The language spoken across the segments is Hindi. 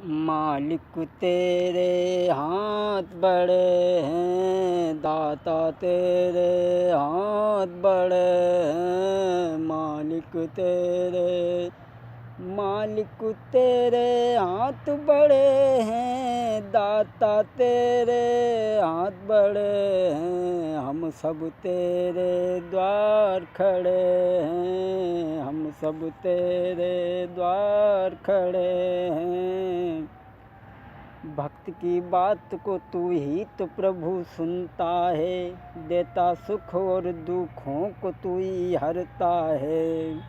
मालिक तेरे हाथ बड़े हैं, दाता तेरे हाथ बड़े हैं। मालिक तेरे हाथ बड़े हैं, दाता तेरे हाथ बड़े हैं। हम सब तेरे द्वार खड़े हैं, हम सब तेरे द्वार खड़े हैं। भक्त की बात को तू ही तो प्रभु सुनता है, देता सुख और दुखों को तू ही हरता है।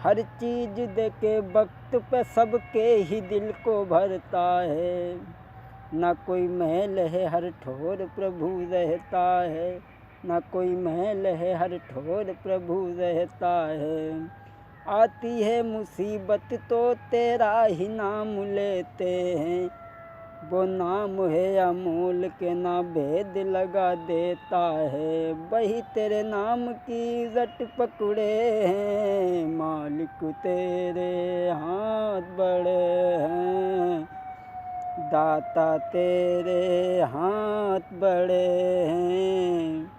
हर चीज देके वक्त पे सबके ही दिल को भरता है। ना कोई महल है हर ठोर प्रभु रहता है, ना कोई महल है हर ठोर प्रभु रहता है। आती है मुसीबत तो तेरा ही नाम लेते हैं, वो नाम है अमोल के ना भेद लगा देता है। वही तेरे नाम की रट पकड़े हैं, मालिक तेरे हाथ बड़े हैं, दाता तेरे हाथ बड़े हैं।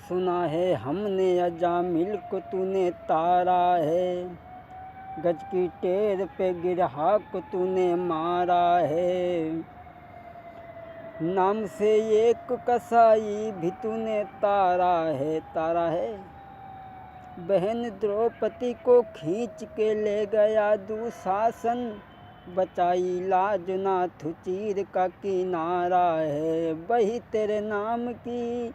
सुना है हमने अजामिल को तूने तारा है, गज की टेर पे गिरहा को तूने मारा है। नाम से एक कसाई भी तूने तारा है। बहन द्रौपदी को खींच के ले गया दुशासन, बचाई लाज नाथ चीर का किनारा है। वही तेरे नाम की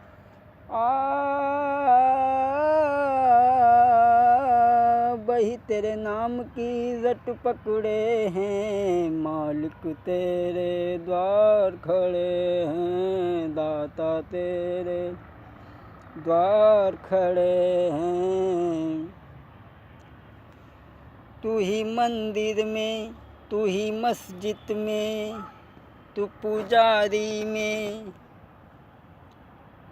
वही तेरे नाम की रट पकड़े हैं। मालिक तेरे द्वार खड़े हैं, दाता तेरे द्वार खड़े हैं। तू ही मंदिर में, तू ही मस्जिद में, तू पुजारी में,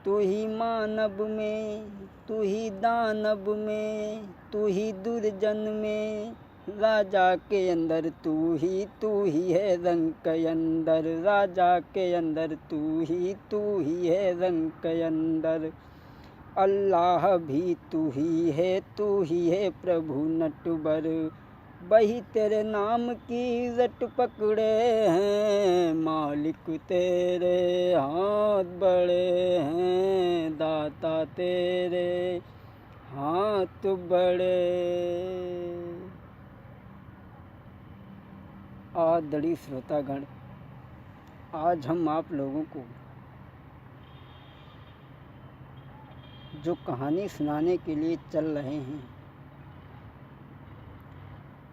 तू ही मानव में, तू ही दानव में, तू ही दुर्जन में। राजा के अंदर तू ही है रंग के अंदर, राजा के अंदर तू ही है रंग के अंदर। अल्लाह भी तू ही है प्रभु नटवर। वही तेरे नाम की रट पकड़े हैं, मालिक तेरे हाथ बड़े हैं, दाता तेरे हाथ बड़े। आदरणीय श्रोतागण, आज हम आप लोगों को जो कहानी सुनाने के लिए चल रहे हैं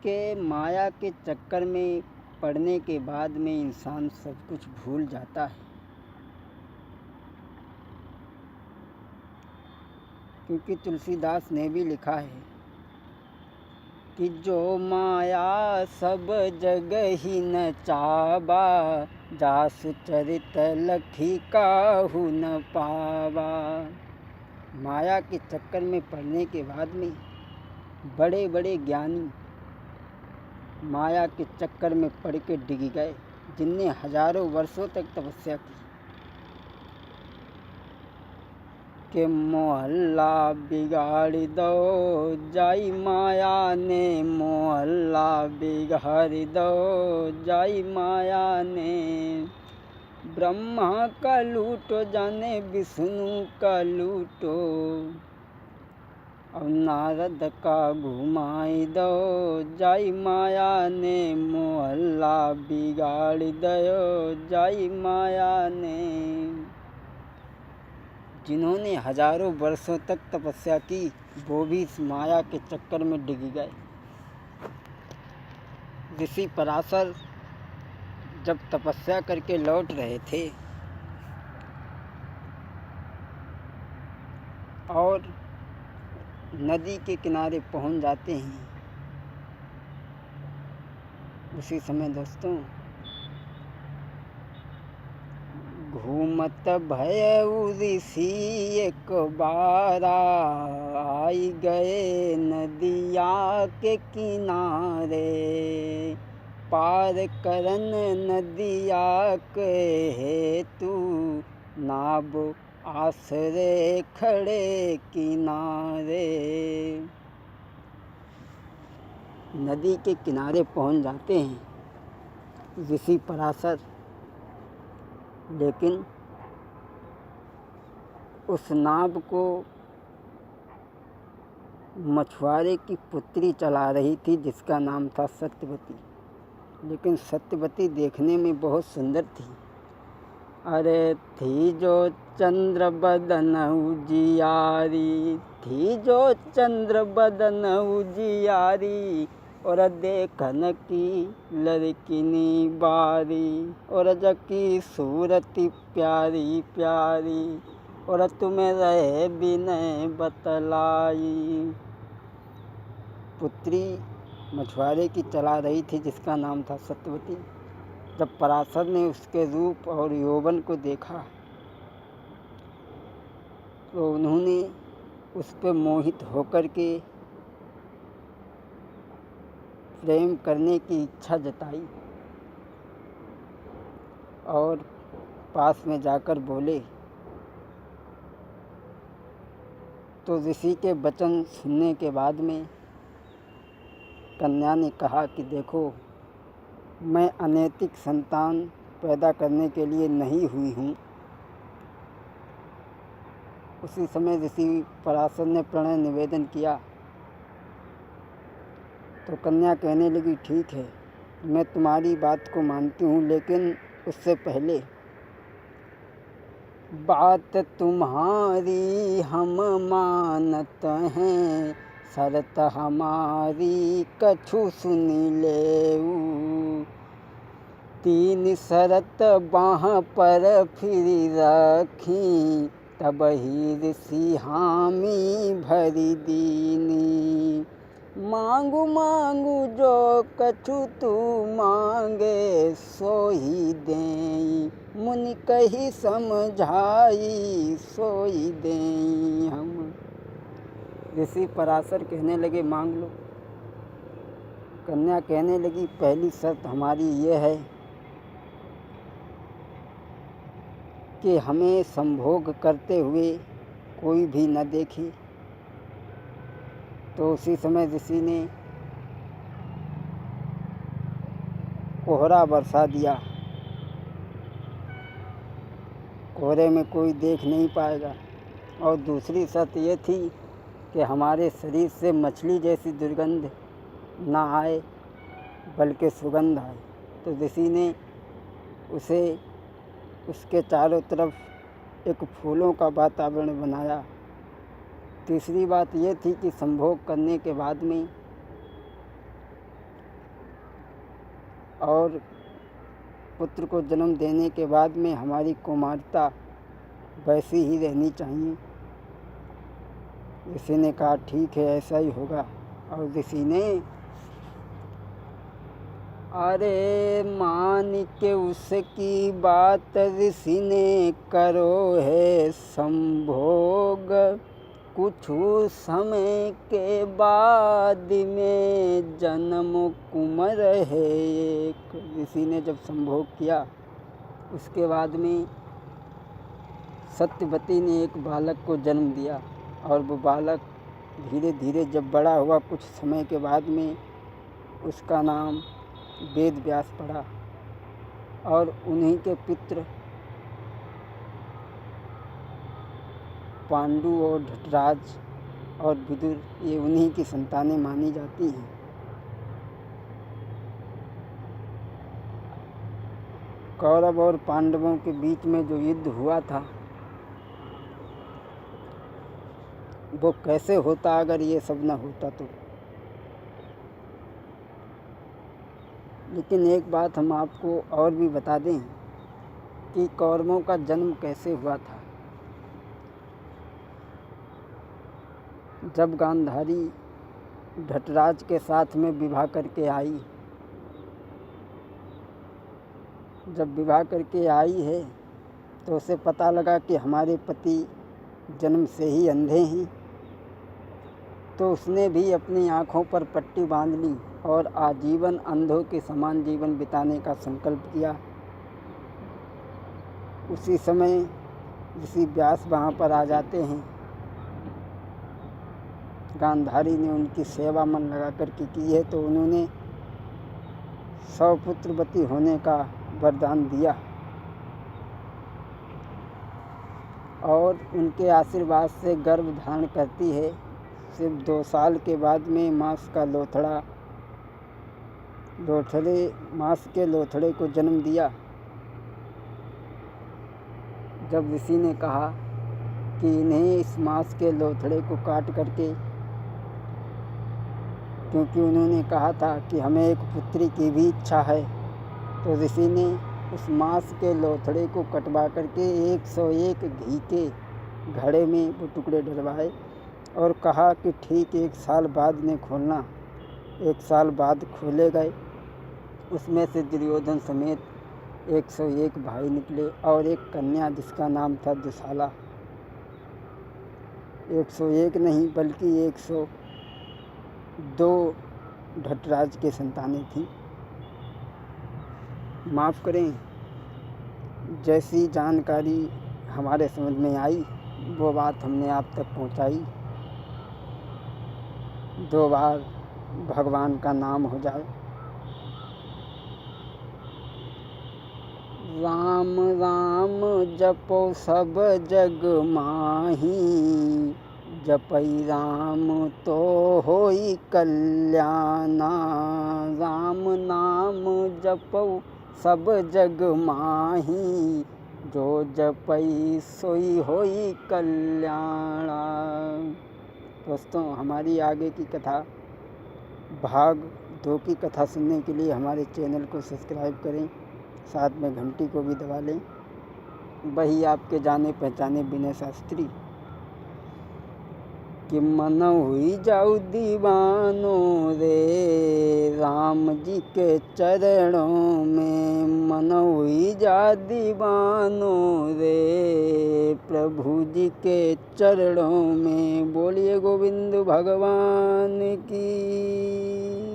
कि माया के चक्कर में पड़ने के बाद में इंसान सब कुछ भूल जाता है। क्योंकि तुलसीदास ने भी लिखा है कि जो माया सब जगह ही न चावा, जासु चरित लखी काहू न पावा। माया के चक्कर में पड़ने के बाद में बड़े बड़े ज्ञानी माया के चक्कर में पड़ के डिग गए, जिनने हजारों वर्षों तक तपस्या की कि मोहल्ला बिगाड़ दो जाई माया ने, मोहल्ला बिगाड़ दो जाई माया ने। ब्रह्मा का लूटो जाने विष्णु का लूटो, और नारद का घुमाई दो जाई माया ने, मोहल्ला बिगाड़ दो जाई माया ने। जिन्होंने हजारों वर्षों तक तपस्या की वो भी इस माया के चक्कर में डिग गए। ऋषि पराशर जब तपस्या करके लौट रहे थे और नदी के किनारे पहुंच जाते हैं, उसी समय दोस्तों घूमत भयउ ऋषि एक बारा, आई गए नदिया के किनारे। पार करन नदिया के हेतु, नाव आसरे खड़े किनारे। नदी के किनारे पहुंच जाते हैं ऋषि पराशर, लेकिन उस नाव को मछुआरे की पुत्री चला रही थी जिसका नाम था सत्यवती। लेकिन सत्यवती देखने में बहुत सुंदर थी। अरे थी जो चंद्र बदन उजियारी, थी जो चंद्र बदन उजियारी, और देखन की लड़किनी बारी, और जकी सूरती प्यारी प्यारी, और तुम्हें रहे बिनय बतलाई। पुत्री मछुआरे की चला रही थी जिसका नाम था सत्यवती। जब पराशर ने उसके रूप और यौवन को देखा तो उन्होंने उस पर मोहित होकर के प्रेम करने की इच्छा जताई और पास में जाकर बोले। तो ऋषि के वचन सुनने के बाद में कन्या ने कहा कि देखो, मैं अनैतिक संतान पैदा करने के लिए नहीं हुई हूँ। उसी समय ऋषि पराशर ने प्रणय निवेदन किया तो कन्या कहने लगी, ठीक है, मैं तुम्हारी बात को मानती हूँ, लेकिन उससे पहले बात तुम्हारी हम मानत हैं, शर्त हमारी कछु सुनी लेऊ। 3 शर्त बाँह पर फिर रखी, तब ही ऋषि हामी भरी दीनी। मांगू मांगू जो कछु तू मांगे, सो ही देई, मुनि कही समझाई, सो ही देई हम। ऋषि पराशर कहने लगे, मांग लो। कन्या कहने लगी, पहली शर्त हमारी ये है कि हमें संभोग करते हुए कोई भी न देखे। तो उसी समय ऋषि ने कोहरा बरसा दिया। कोहरे में कोई देख नहीं पाएगा। और दूसरी शर्त ये थी कि हमारे शरीर से मछली जैसी दुर्गंध ना आए, बल्कि सुगंध आए। तो ऋषि ने उसे उसके चारों तरफ एक फूलों का वातावरण बनाया। तीसरी बात ये थी कि संभोग करने के बाद में और पुत्र को जन्म देने के बाद में हमारी कुमारिता वैसी ही रहनी चाहिए। ऋषि ने कहा, ठीक है, ऐसा ही होगा। और ऋषि ने अरे मान के उसकी बात ऋषि ने करो है संभोग। कुछ समय के बाद में जन्म कुंवर है एक। ऋषि ने जब संभोग किया उसके बाद में सत्यवती ने एक बालक को जन्म दिया और वो बालक धीरे धीरे जब बड़ा हुआ, कुछ समय के बाद में उसका नाम वेद व्यास पड़ा। और उन्हीं के पुत्र पांडु और धृतराज और विदुर, ये उन्हीं की संतानें मानी जाती हैं। कौरव और पांडवों के बीच में जो युद्ध हुआ था वो कैसे होता अगर ये सब न होता तो। लेकिन एक बात हम आपको और भी बता दें कि कौरवों का जन्म कैसे हुआ था। जब गांधारी धृतराज के साथ में विवाह करके आई, जब विवाह करके आई है तो उसे पता लगा कि हमारे पति जन्म से ही अंधे हैं। तो उसने भी अपनी आँखों पर पट्टी बांध ली और आजीवन अंधों के समान जीवन बिताने का संकल्प किया। उसी समय ऋषि व्यास वहाँ पर आ जाते हैं। गांधारी ने उनकी सेवा मन लगा करके की है, तो उन्होंने 100 पुत्रवती होने का वरदान दिया और उनके आशीर्वाद से गर्भ धारण करती है। सिर्फ 2 साल के बाद में मांस के लोथड़े को जन्म दिया। जब ऋषि ने कहा कि इन्हें इस मांस के लोथड़े को काट करके, क्योंकि उन्होंने कहा था कि हमें एक पुत्री की भी इच्छा है, तो ऋषि ने उस मांस के लोथड़े को कटवा करके 101 घी के घड़े में वो टुकड़े डलवाए और कहा कि ठीक 1 साल बाद इन्हें खोलना। 1 साल बाद खोले गए। उसमें से दुर्योधन समेत 101 भाई निकले और एक कन्या जिसका नाम था दुशाला। 101 नहीं बल्कि 102 ढटराज के संतानें थीं। माफ़ करें, जैसी जानकारी हमारे समझ में आई वो बात हमने आप तक पहुंचाई। 2 बार भगवान का नाम हो जाए। राम राम जपो सब जग माही, जपई राम तो होई कल्याणा। राम नाम जपो सब जग माही, जो जपई सोई होई कल्याणा। दोस्तों, हमारी आगे की कथा भाग 2 की कथा सुनने के लिए हमारे चैनल को सब्सक्राइब करें, साथ में घंटी को भी दबा लें। वही आपके जाने पहचाने विनय शास्त्री कि मन हुई जाऊ दीवानो रे, राम जी के चरणों में मन हुई जा दीवानो रे, प्रभु जी के चरणों में। बोलिए गोविंद भगवान की।